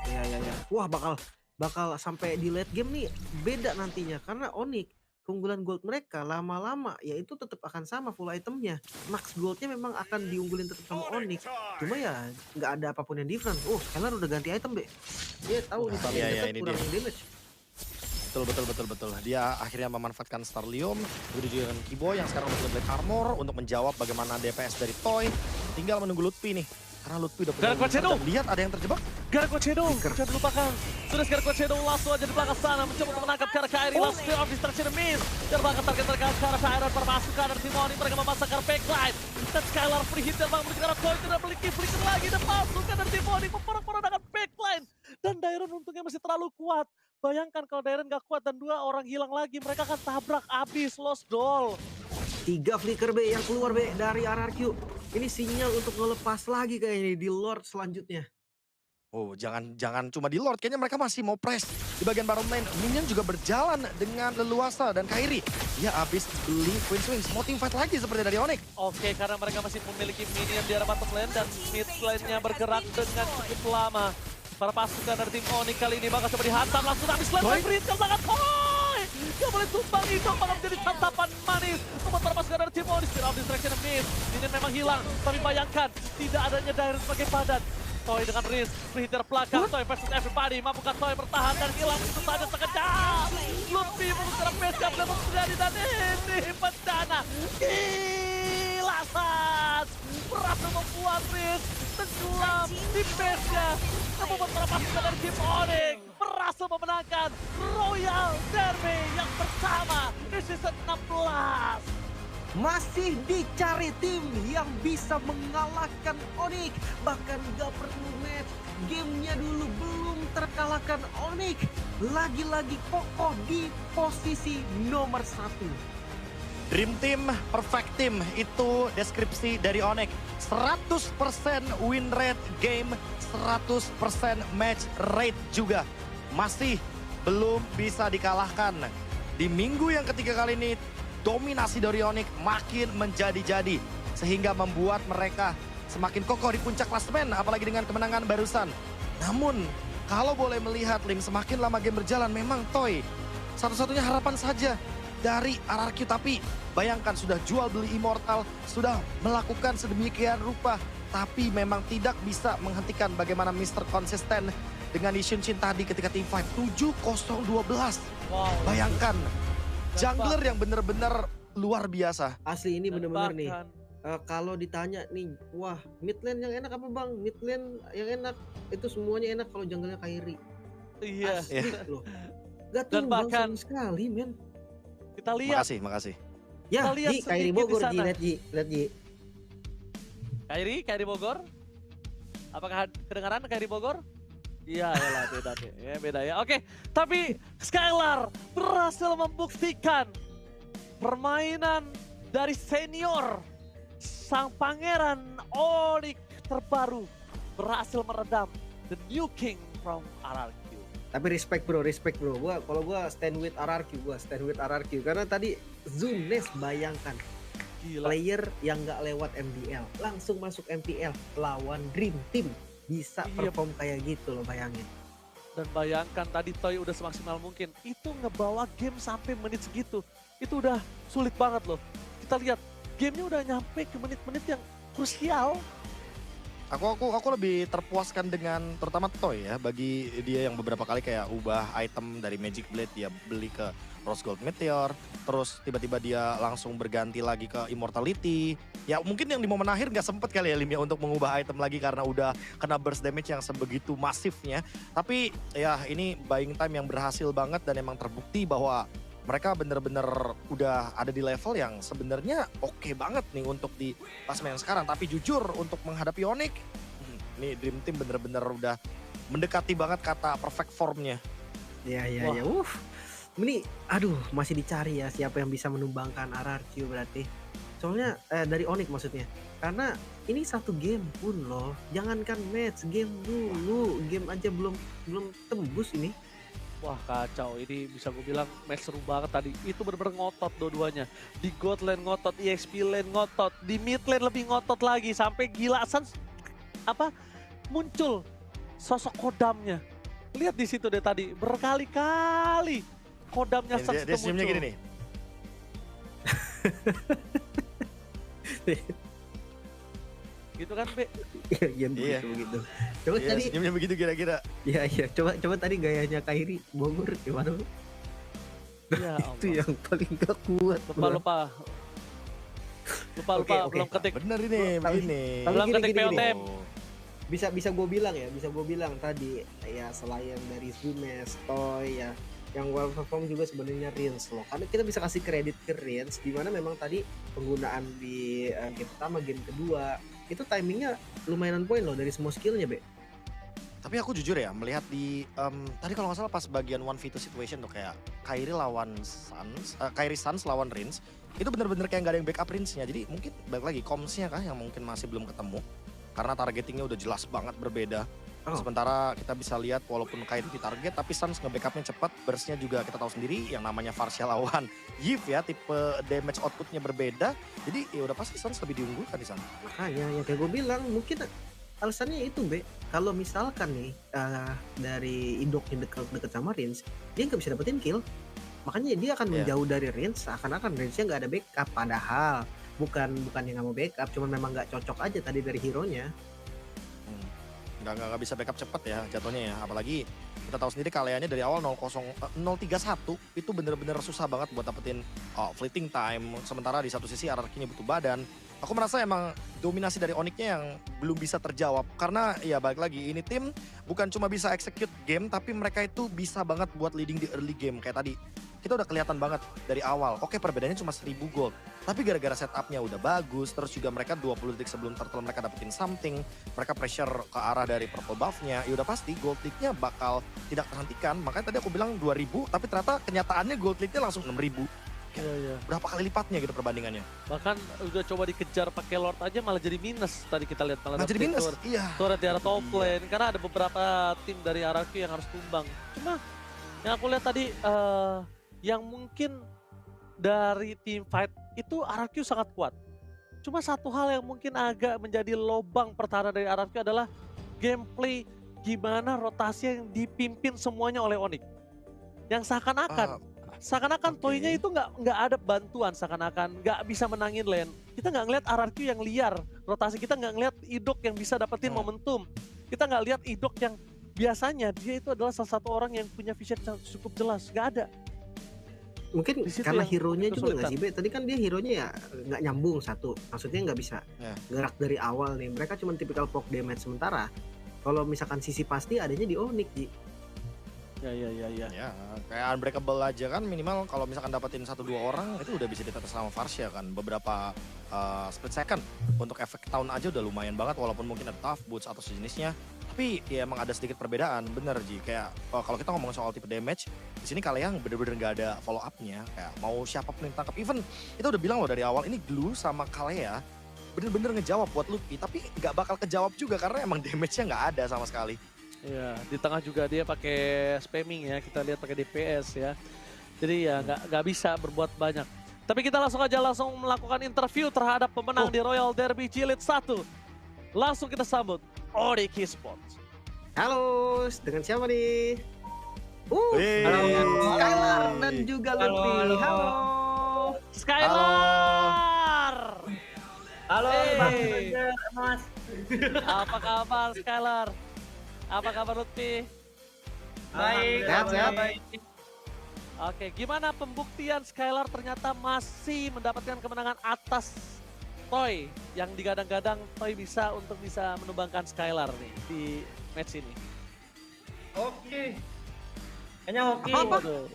Ya. Wah, bakal sampai di late game nih beda nantinya karena Onyx keunggulan gold mereka lama-lama ya itu tetap akan sama full itemnya. Max goldnya memang akan diunggulin tetap sama Onyx. Cuma ya nggak ada apapun yang different. Oh, Skylar udah ganti item, Be. Dia tahu nih paling dekat ini kurang dia. damage. Betul. Dia akhirnya memanfaatkan Starlium, begitu juga dengan Kibo yang sekarang udah Black Armor untuk menjawab bagaimana DPS dari Toy. Tinggal menunggu Lutfi nih. Karena Lutfi udah Gargoyle Shadow. Lihat ada yang terjebak. Gargoyle Shadow, jangan lupakan. Sudah Gargoyle Shadow langsung aja di belakang sana mencoba untuk menangkap ke arah Kairi. Langsung Spear of Destruction miss. Terbangkan target mereka ke arah Iron permasukkan dari Timoni. Mereka memasakkan backline. Dan Skylar free hit terbang menuju ke arah Toy. Tidak memiliki flicker lagi dan pasukan dari Timoni memporak-porandakan backline. Dan Dairon untungnya masih terlalu kuat. Bayangkan kalau Dairon gak kuat dan 2 orang hilang lagi, mereka akan tabrak abis Lost Doll. 3 flicker, B yang keluar, B, dari RRQ. Ini sinyal untuk ngelepas lagi kayaknya di Lord selanjutnya. Oh, jangan cuma di Lord, kayaknya mereka masih mau press di bagian bottom lane. Minion juga berjalan dengan leluasa dan Kairi. Dia habis beli Queen Swings, mau team fight lagi seperti dari Onyx. Oke, karena mereka masih memiliki minion di arah bottom lane dan mid lane-nya bergerak dengan cukup lama. Para pasukan dari tim Onyx kali ini bakal coba dihantam langsung habis lane Brit kalau sangat Toy. Gak boleh tumbang itu bakal menjadi santapan manis untuk para pasukan dari tim Onyx. Spear of Distraction miss. Minion memang hilang, tapi bayangkan tidak adanya Dairon sebagai padan. Toy dengan Riz, free hitter belakang, Toy versus everybody, mampukah Toy bertahan dan hilang itu saja sekejap. Lutfi mengusir backup dan terjadi dan ini bencana. Gila Sats, berhasil membuat Riz tenggelam di base-nya. Membuat para pasukan dari tim Onyx berhasil memenangkan Royal Derby yang pertama di season 16. Masih dicari tim yang bisa mengalahkan Onyx. Bahkan gak perlu match. Gamenya dulu belum terkalahkan Onyx. Lagi-lagi kokoh di posisi nomor 1. Dream Team, Perfect Team, itu deskripsi dari Onyx. 100% win rate game, 100% match rate juga. Masih belum bisa dikalahkan. Di minggu yang ketiga kali ini, dominasi dari Onyx makin menjadi-jadi. Sehingga membuat mereka semakin kokoh di puncak klasemen, apalagi dengan kemenangan barusan. Namun, kalau boleh melihat Lim, semakin lama game berjalan, memang Toy satu-satunya harapan saja dari RRQ. Tapi bayangkan sudah jual beli Immortal, sudah melakukan sedemikian rupa. Tapi memang tidak bisa menghentikan bagaimana Mr. Konsisten dengan Lee Shin tadi ketika team fight 7-0-12. Wow. Bayangkan, jungler yang benar-benar luar biasa. Asli ini bener-bener nih. Kalau ditanya nih, wah mid lane yang enak apa bang? Mid lane yang enak, itu semuanya enak kalau junglernya Kairi. Iya. Asli loh. Gak Dan tumbang bahkan sama sekali men. kita lihat Makasih. Ya, kita lihat Ji, Kairi sedikit Bogor, di Ji, sana. lihat Ji. Kairi Bogor. Apakah kedengaran Kairi Bogor? Iya, yalah beda deh. Ya, beda ya. Oke, tapi Skylar berhasil membuktikan permainan dari senior sang pangeran Onyx terbaru berhasil meredam the new king from RRQ. Tapi respect bro. Kalau gua stand with RRQ, karena tadi Zunes bayangkan Gila. player yang nggak lewat MDL langsung masuk MPL lawan Dream Team bisa Iya. perform kayak gitu loh, bayangin. Dan bayangkan tadi Toy udah semaksimal mungkin. Itu ngebawa game sampai menit segitu. Itu udah sulit banget loh. Kita lihat gamenya udah nyampe ke menit-menit yang krusial. Aku lebih terpuaskan dengan terutama Toy ya, bagi dia yang beberapa kali kayak ubah item dari Magic Blade dia beli ke Rose Gold Meteor, terus tiba-tiba dia langsung berganti lagi ke Immortality. Ya mungkin yang di momen akhir nggak sempet kali ya Lim ya untuk mengubah item lagi karena udah kena burst damage yang sebegitu masifnya. Tapi ya ini buying time yang berhasil banget dan emang terbukti bahwa mereka bener-bener udah ada di level yang sebenarnya oke banget nih untuk di klasemen yang sekarang. Tapi jujur untuk menghadapi Onyx, nih Dream Team bener-bener udah mendekati banget kata perfect formnya. Ya. Wah. Ini aduh masih dicari ya siapa yang bisa menumbangkan RRQ berarti. Soalnya dari Onyx maksudnya. Karena ini satu game pun loh. Jangankan match, game dulu. Game aja belum tembus ini. Wah kacau, ini bisa gue bilang match seru banget tadi. Itu bener-bener ngotot dua-duanya. Di God lane ngotot, EXP lane ngotot, di mid lane lebih ngotot lagi. Sampai gila Suns muncul sosok kodamnya. Lihat di situ deh tadi, berkali-kali kodamnya Suns itu dia senyumnya muncul. gini nih. Gitu kan, Be? Iya, begitu. Coba Iya, tadi, senyumnya begitu kira-kira. iya. Coba tadi gayanya Kairi Bogor gimana? Bu? Ya Itu Allah. yang paling gak kuat. Lupa. Oke. Belum ketik. Bener ini, Tapi- begini. tapi Belum gini, ketik gini, gini. POTM. Bisa gue bilang tadi ya selain dari Zumes, Toy ya, yang well perform juga sebenarnya Rins loh. Karena kita bisa kasih kredit ke Rins di mana memang tadi penggunaan di game pertama, game kedua itu timingnya lumayan poin loh dari semua skillnya, Be. Tapi aku jujur ya, melihat di tadi kalau nggak salah pas bagian 1v2 situation tuh kayak Kairi lawan Suns, Kairi Suns lawan Rins, itu bener-bener kayak nggak ada yang backup Rinsnya. Jadi mungkin balik lagi comms-nya kah yang mungkin masih belum ketemu. Karena targetingnya udah jelas banget berbeda. Oh. Sementara kita bisa lihat walaupun Kairi di target, tapi Suns nge-backupnya cepat, burst-nya juga kita tahu sendiri yang namanya Varsha lawan Yves ya, tipe damage output-nya berbeda. Jadi ya udah pasti Suns lebih diunggulkan di sana. Makanya yang kayak gue bilang mungkin alasannya itu, Be. Kalau misalkan nih dari Indok yang deket sama Rins, dia nggak bisa dapetin kill. Makanya dia akan Iya. menjauh dari Rins, seakan-akan Rinsnya nggak ada backup. Padahal bukan yang nggak mau backup, cuman memang nggak cocok aja tadi dari hero-nya. Nggak bisa backup cepet ya jatuhnya ya. Apalagi kita tahu sendiri kaliannya dari awal 031 itu bener-bener susah banget buat dapetin fleeting time. Sementara di satu sisi RRQ-nya butuh badan. Aku merasa emang dominasi dari Onyx-nya yang belum bisa terjawab. Karena ya balik lagi ini tim bukan cuma bisa execute game, tapi mereka itu bisa banget buat leading di early game. Kayak tadi kita udah kelihatan banget dari awal. Oke, perbedaannya cuma 1000 gold. Tapi gara-gara setupnya udah bagus, terus juga mereka 20 detik sebelum turtle mereka dapetin something, mereka pressure ke arah dari purple buff-nya, ya udah pasti gold lead-nya bakal tidak terhentikan. Makanya tadi aku bilang 2000, tapi ternyata kenyataannya gold lead-nya langsung 6000. Iya. Berapa kali lipatnya gitu perbandingannya. Bahkan udah coba dikejar pakai Lord aja malah jadi minus. Tadi kita lihat malah Nah, jadi minus. Iya. turret di arah top Iya. lane. Karena ada beberapa tim dari RRQ yang harus tumbang. Cuma yang aku lihat tadi yang mungkin dari tim fight itu RRQ sangat kuat. Cuma satu hal yang mungkin agak menjadi lobang pertahanan dari RRQ adalah gameplay gimana rotasi yang dipimpin semuanya oleh Onyx. Yang seakan-akan oke. Toy-nya itu nggak ada bantuan, seakan-akan nggak bisa menangin lane. Kita nggak ngeliat RRQ yang liar, rotasi kita nggak ngeliat Idok yang bisa dapetin momentum. Kita nggak lihat Idok yang biasanya dia itu adalah salah satu orang yang punya vision yang cukup jelas, nggak ada. Mungkin Di situ karena yang hero-nya juga nggak kesulitan. sih, Be? Tadi kan dia hero-nya ya nggak nyambung satu. Maksudnya nggak bisa Ya. gerak dari awal nih. Mereka cuma tipikal poke damage sementara. Kalau misalkan sisi pasti adanya di Onyx, Ji. Ya. Ya, kayak unbreakable aja kan minimal kalau misalkan dapetin 1-2 orang itu udah bisa ditetes sama Varsha kan. Beberapa split second untuk efek tahun aja udah lumayan banget walaupun mungkin ada tough boots atau sejenisnya. Tapi ya emang ada sedikit perbedaan, bener Ji. Kayak kalau kita ngomong soal tipe damage, di sini kalian bener-bener nggak ada follow up-nya. Kayak mau siapapun yang tangkap. Even kita udah bilang loh dari awal ini Glue sama Kalea bener-bener ngejawab buat Luffy, tapi nggak bakal kejawab juga karena emang damage-nya nggak ada sama sekali. Iya, di tengah juga dia pakai spamming ya, kita lihat pakai DPS ya. Jadi ya nggak bisa berbuat banyak. Tapi kita langsung melakukan interview terhadap pemenang di Royal Derby Jilid 1. Langsung kita sambut Onyx Esports. Halo, dengan siapa nih? Wih. Dengan Skylar dan juga Lutfi. Halo. Skylar! Halo, Hey. Mas. Apa kabar Skylar? Apa kabar Lutfi? Baik, Sehat. baik. Oke, gimana pembuktian Skylar ternyata masih mendapatkan kemenangan atas Toy yang digadang-gadang Toy bisa menumbangkan Skylar nih di match ini. Oke. Kayaknya hoki. Apa? Waduh.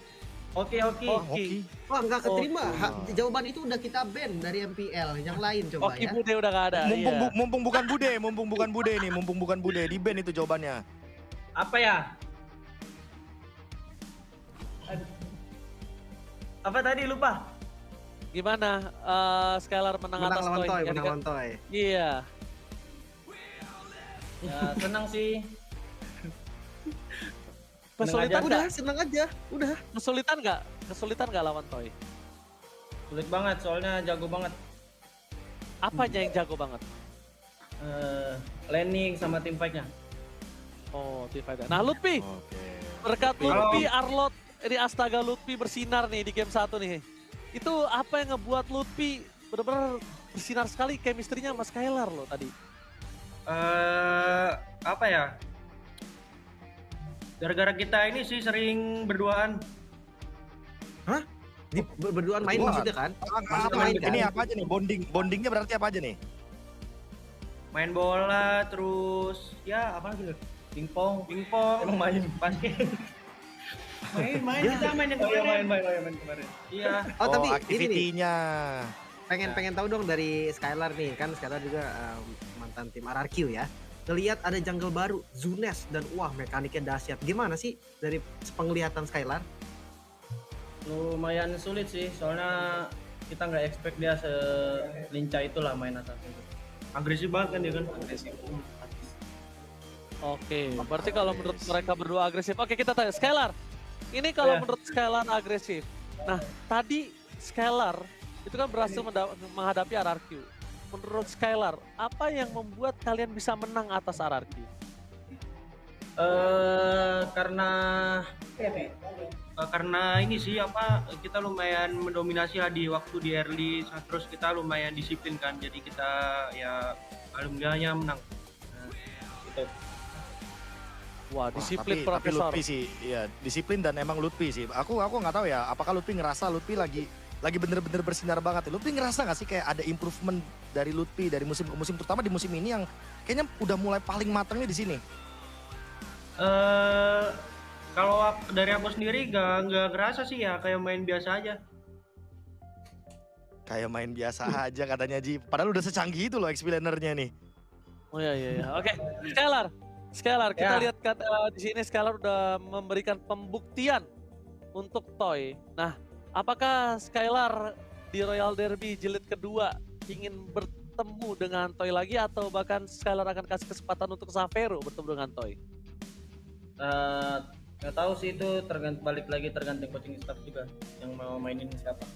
Hoki. Hoki. Wah, nggak keterima. Oke. Jawaban itu udah kita ban dari MPL. Yang lain coba Oki ya. Bude udah gak ada. iya. Mumpung bukan Bude, di band itu jawabannya. Apa ya? Apa tadi lupa? Gimana Skylar menang Menang atas lawan Toy? Toy, Yang menang diga- lawan Toy. Iya. Ya, senang sih. Kesulitan aja. Udah, nggak? seneng aja. Udah. Kesulitan nggak? Kesulitan nggak lawan Toy? Sulit banget soalnya jago banget. Apanya yang jago banget? Landing sama team fight-nya. Oh, team fighter. Nah, Lutfi, Oke. berkat Halo. Lutfi, Arlot, ini astaga Lutfi bersinar nih di game 1 nih. Itu apa yang ngebuat Lutfi benar-benar bersinar sekali chemistry-nya sama Skylar loh tadi. Apa ya? Gara-gara kita ini sih sering berduaan. Berduaan main Berduaan? maksudnya kan? Apa main, ini kan? apa aja nih? Bondingnya berarti apa aja nih? Main bola, terus ya apa lagi tuh? Pingpong. Emang main pasti. main kita main yang kemarin. Main kemarin. Iya. Oh, tapi ini nih, aktivitinya. pengen tahu dong dari Skylar nih, kan Skylar juga mantan tim RRQ ya. Ngelihat ada jungle baru, Zunes, dan wah mekaniknya dahsyat. Gimana sih dari penglihatan Skylar? Lumayan sulit sih, soalnya kita nggak expect dia selincah itulah main assassin. Agresif banget kan dia kan. Agresif. Oke, berarti kalau menurut mereka berdua agresif. Oke, kita tanya Skylar. Ini kalau Ya. menurut Skylar agresif. Nah, tadi Skylar itu kan berhasil menghadapi RRQ. Menurut Skylar, apa yang membuat kalian bisa menang atas RRQ? Karena ini sih apa kita lumayan mendominasi lah di waktu di early, terus kita lumayan disiplin kan, jadi kita ya alhamdulillahnya menang. Nah, gitu. Wah, disiplin tapi Profesor. Lutfi sih, iya disiplin dan emang Lutfi sih. Aku nggak tahu ya, apakah Lutfi ngerasa Lutfi lagi bener-bener bersinar banget. Lutfi ngerasa nggak sih kayak ada improvement dari Lutfi dari musim ke musim, terutama di musim ini yang kayaknya udah mulai paling matangnya di sini. Kalau dari aku sendiri nggak ngerasa sih ya, kayak main biasa aja. Kayak main biasa aja katanya Ji. Padahal udah secanggih itu loh XP-lanernya nih. Oh iya. Oke, Skylar, kita Ya. lihat kan di sini Skylar udah memberikan pembuktian untuk Toy. Nah, apakah Skylar di Royal Derby jilid kedua ingin bertemu dengan Toy lagi atau bahkan Skylar akan kasih kesempatan untuk Xavero bertemu dengan Toy? Nggak tahu sih, itu balik lagi tergantung coaching staff juga yang mau mainin siapa.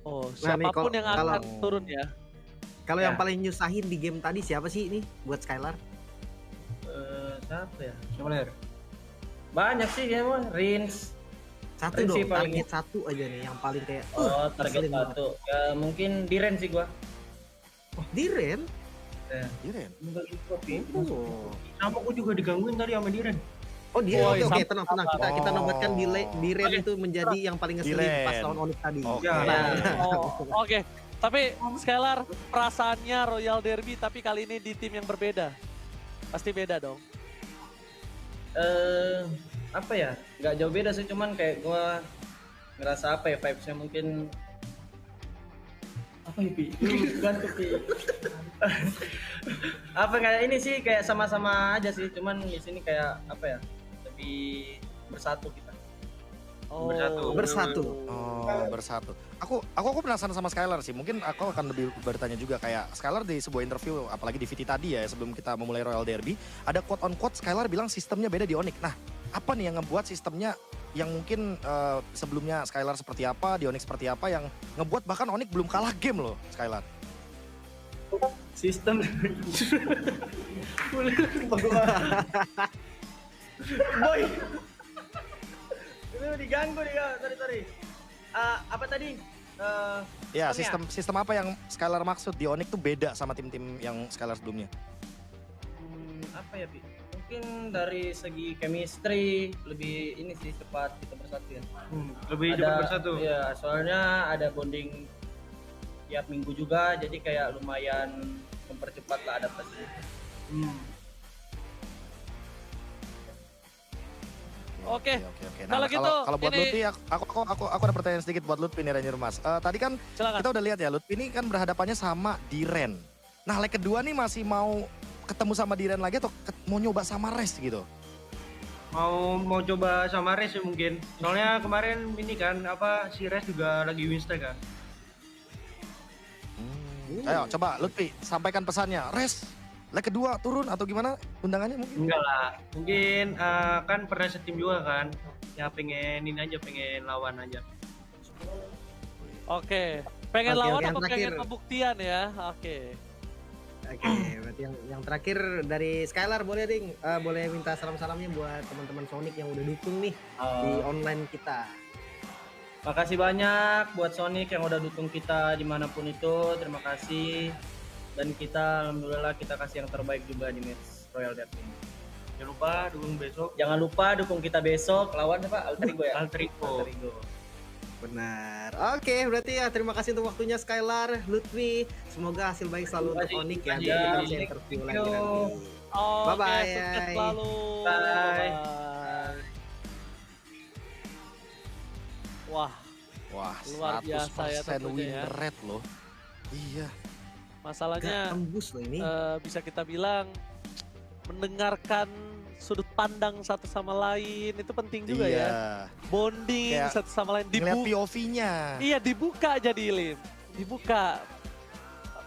Oh, Nah, nih, siapapun kalau- yang akan kalau- turun ya. Kalau Ya. yang paling nyusahin di game tadi siapa sih ini buat Skylar? Siapa ya? Banyak sih ya, Rins. Satu Paling dong, sih paling- target satu aja nih yang paling kayak Target ngeselin banget. satu. Ya mungkin Diren sih gua. Oh, Diren? Ya. Diren. Oh. Sama gua juga digangguin tadi sama Diren. Oh, Diren. Woi, Oke, sama- tenang. Kita Oh. nobatkan Diren itu menjadi yang paling ngeselin Diren. pas lawan Onyx tadi. Oke. Ya. Oke. Tapi Skylar perasaannya Royal Derby tapi kali ini di tim yang berbeda. Pasti beda dong. Apa ya? Nggak jauh beda sih, cuman kayak gua ngerasa apa ya, vibes-nya mungkin apa ya, Pi? Ganti, Pi. Apa kayak ini sih kayak sama-sama aja sih, cuman di sini kayak apa ya? Lebih bersatu kita. Oh, Bersatu. Oh, bersatu. Aku penasaran sama Skylar sih. Mungkin aku akan lebih bertanya juga kayak Skylar di sebuah interview, apalagi di VT tadi ya sebelum kita memulai Royal Derby, ada quote on quote Skylar bilang sistemnya beda di Onyx. Nah, apa nih yang ngebuat sistemnya yang mungkin sebelumnya Skylar seperti apa, di Onyx seperti apa yang ngebuat bahkan Onyx belum kalah game loh, Skylar. Sistem. Boy. Itu diganggu dia, sorry. Apa tadi? Ya, Sistemnya? sistem apa yang Skylar maksud di Onyx tuh beda sama tim-tim yang Skylar sebelumnya? Apa ya, Pi? Mungkin dari segi chemistry lebih ini sih, cepat kita bersatu ya. Lebih cepat bersatu. Iya, soalnya ada bonding tiap minggu juga, jadi kayak lumayan mempercepat lah adaptasinya. Oke. Nah, Kalau gitu, kalau buat ini- Lutfi, aku ada pertanyaan sedikit buat Lutfi nih Ranger Mas. Tadi kan Silakan. kita udah lihat ya, Lutfi ini kan berhadapannya sama Diren. Nah, leg kedua nih masih mau ketemu sama Diren lagi atau mau nyoba sama Res gitu? Mau coba sama Res ya mungkin. Soalnya kemarin ini kan apa si Res juga lagi win streak kan. Ayo coba Lutfi sampaikan pesannya. Res, leg kedua turun atau gimana undangannya mungkin? Enggak lah, mungkin kan pernah setim juga kan. Ya pengen ini aja, pengen lawan aja. Oke, pengen Oke, lawan yang apa pengen terakhir. pembuktian ya? Oke. Oke, berarti yang terakhir dari Skylar boleh Ding, boleh minta salam-salamnya buat teman-teman Sonic yang udah dukung nih di online kita. Makasih banyak buat Sonic yang udah dukung kita dimanapun itu, terima kasih. Dan kita alhamdulillah kita kasih yang terbaik juga di match Royal Derby. Jangan lupa dukung besok. Jangan lupa dukung kita besok lawan apa? Alter Ego ya? Alter Ego. Alter Ego. Benar. Oke, berarti ya terima kasih untuk waktunya Skylar, Lutfi. Semoga hasil baik selalu untuk Onyx ya. Biar kita bisa interview lagi nanti. Oke, Bye-bye. sukses selalu. Bye. Wah, Wah, Luar biasa ya 100% tentunya win ya. rate loh. Iya. Gak masalahnya tembus loh ini. bisa kita bilang mendengarkan sudut pandang satu sama lain itu penting juga iya. ya. Bonding Kayak satu sama lain Ngeliat dibuka. POV-nya. Iya, dibuka jadi Lim. Dibuka.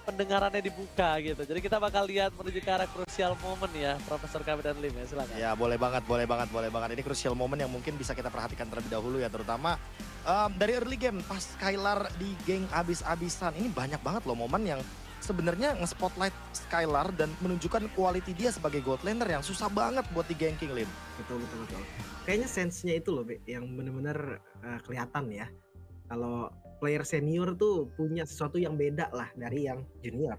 Pendengarannya dibuka gitu. Jadi kita bakal lihat menuju ke arah crucial moment ya, Profesor Kami dan Lim ya, silakan. Ya boleh banget, boleh banget, boleh banget. Ini crucial moment yang mungkin bisa kita perhatikan terlebih dahulu ya, terutama dari early game pas Skylar di geng abis-abisan. Ini banyak banget loh momen yang sebenarnya nge-spotlight Skylar dan menunjukkan quality dia sebagai gold laner yang susah banget buat di ganking, Lim. Betul. Kayaknya sense-nya itu loh, Be, yang bener-bener kelihatan ya. Kalau player senior tuh punya sesuatu yang beda lah dari yang junior.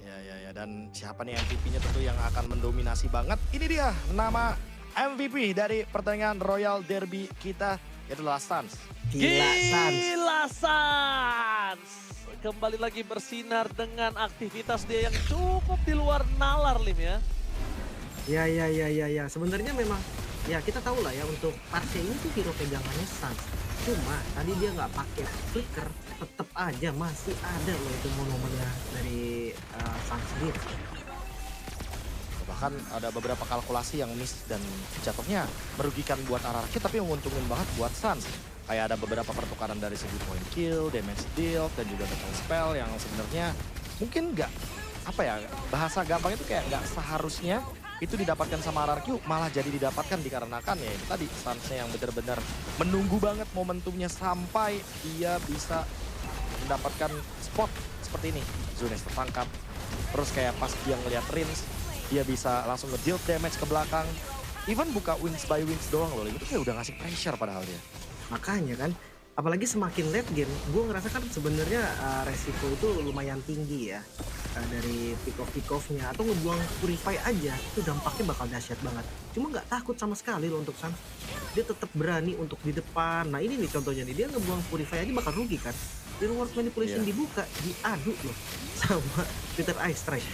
Ya, dan siapa nih MVP-nya tentu yang akan mendominasi banget. Ini dia nama MVP dari pertandingan Royal Derby kita, yaitu adalah Sans. Gila Sans. Kembali lagi bersinar dengan aktivitas dia yang cukup di luar nalar Lim ya. Ya. Sebenarnya memang ya kita tahu lah ya untuk Parse ini tuh hero pegangannya Sans. Cuma tadi dia nggak pakai flicker, tetap aja masih ada loh itu monomennya dari Sans sendiri. Bahkan ada beberapa kalkulasi yang miss dan jatuhnya merugikan buat RRQ tapi menguntungin banget buat Sans. Kayak ada beberapa pertukaran dari segi point kill, damage deal, dan juga battle spell yang sebenarnya mungkin nggak, apa ya, bahasa gampang itu kayak nggak seharusnya itu didapatkan sama RRQ, malah jadi didapatkan dikarenakan ya itu tadi Sansnya yang benar-benar menunggu banget momentumnya sampai dia bisa mendapatkan spot seperti ini. Zunes tertangkap, terus kayak pas dia ngeliat Rins, dia bisa langsung nge-deal damage ke belakang. Even buka wins by wins doang loh, itu kayak udah ngasih pressure padahal dia. Makanya kan, apalagi semakin late game, gue ngerasa kan sebenarnya resiko itu lumayan tinggi ya. Dari pick off-nya atau ngebuang Purify aja itu dampaknya bakal dahsyat banget. Cuma nggak takut sama sekali loh untuk Sans. Dia tetap berani untuk di depan. Nah ini nih contohnya nih, dia ngebuang Purify aja bakal rugi kan. Di reward manipulation dibuka, diadu loh sama Peter Ice Strike.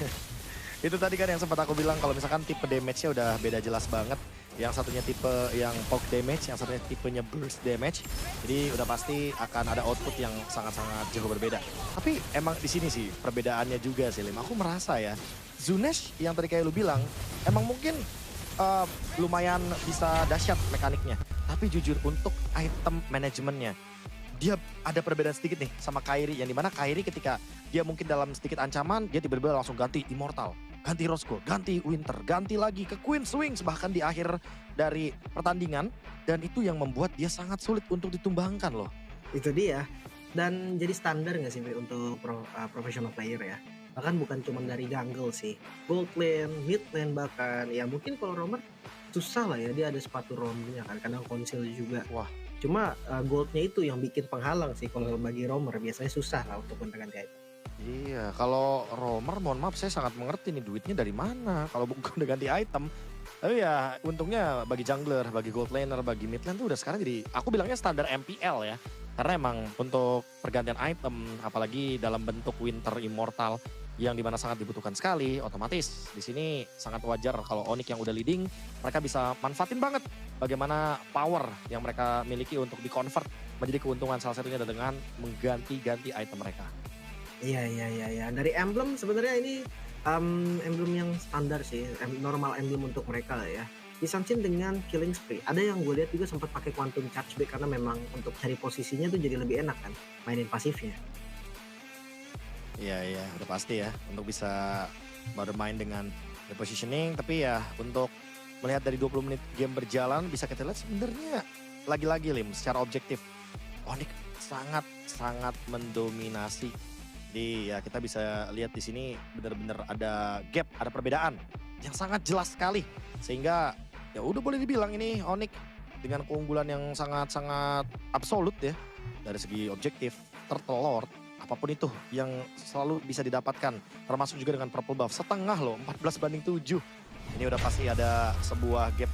Itu tadi kan yang sempat aku bilang kalau misalkan tipe damage-nya udah beda jelas banget. Yang satunya tipe yang poke damage, yang satunya tipenya burst damage. Jadi udah pasti akan ada output yang sangat-sangat jauh berbeda. Tapi emang di sini sih perbedaannya juga sih Lim. Aku merasa ya, Zunesh yang tadi kayak lu bilang, emang mungkin lumayan bisa dahsyat mekaniknya. Tapi jujur untuk item manajemennya, dia ada perbedaan sedikit nih sama Kairi. Yang dimana Kairi ketika dia mungkin dalam sedikit ancaman, dia tiba-tiba langsung ganti Immortal, ganti Roscoe, ganti Winter, ganti lagi ke Queen Swings bahkan di akhir dari pertandingan. Dan itu yang membuat dia sangat sulit untuk ditumbangkan loh. Itu dia. Dan jadi standar nggak sih untuk professional player ya. Bahkan bukan cuma dari jungle sih. Gold lane, mid lane bahkan. Ya mungkin kalau roamer susah lah ya, dia ada sepatu roamnya kan, kadang konsil juga. Wah. Cuma goldnya itu yang bikin penghalang sih kalau bagi roamer, biasanya susah lah untuk gonta-ganti item. Iya, kalau roamer mohon maaf saya sangat mengerti nih duitnya dari mana kalau bukan udah ganti item. Tapi ya untungnya bagi jungler, bagi gold laner, bagi mid lane tuh udah sekarang jadi aku bilangnya standar MPL ya. Karena emang untuk pergantian item apalagi dalam bentuk Winter Immortal yang dimana sangat dibutuhkan sekali, otomatis di sini sangat wajar kalau Onyx yang udah leading mereka bisa manfaatin banget bagaimana power yang mereka miliki untuk di-convert menjadi keuntungan, salah satunya dengan mengganti-ganti item mereka. Iya. Dari emblem sebenarnya ini emblem yang standar sih, normal emblem untuk mereka lah ya. Disanchin dengan killing spree. Ada yang gue lihat juga sempat pakai quantum charge back karena memang untuk cari posisinya tuh jadi lebih enak kan mainin pasifnya. Iya, udah pasti ya untuk bisa bermain dengan repositioning. Tapi ya untuk melihat dari 20 menit game berjalan bisa kita lihat sebenarnya lagi-lagi Lim secara objektif Onyx sangat mendominasi. Di ya kita bisa lihat di sini benar-benar ada gap, ada perbedaan yang sangat jelas sekali. Sehingga ya udah boleh dibilang ini Onyx dengan keunggulan yang sangat-sangat absolut ya dari segi objektif, Turtle Lord, apapun itu yang selalu bisa didapatkan. Termasuk juga dengan purple buff setengah loh, 14-7. Ini udah pasti ada sebuah gap.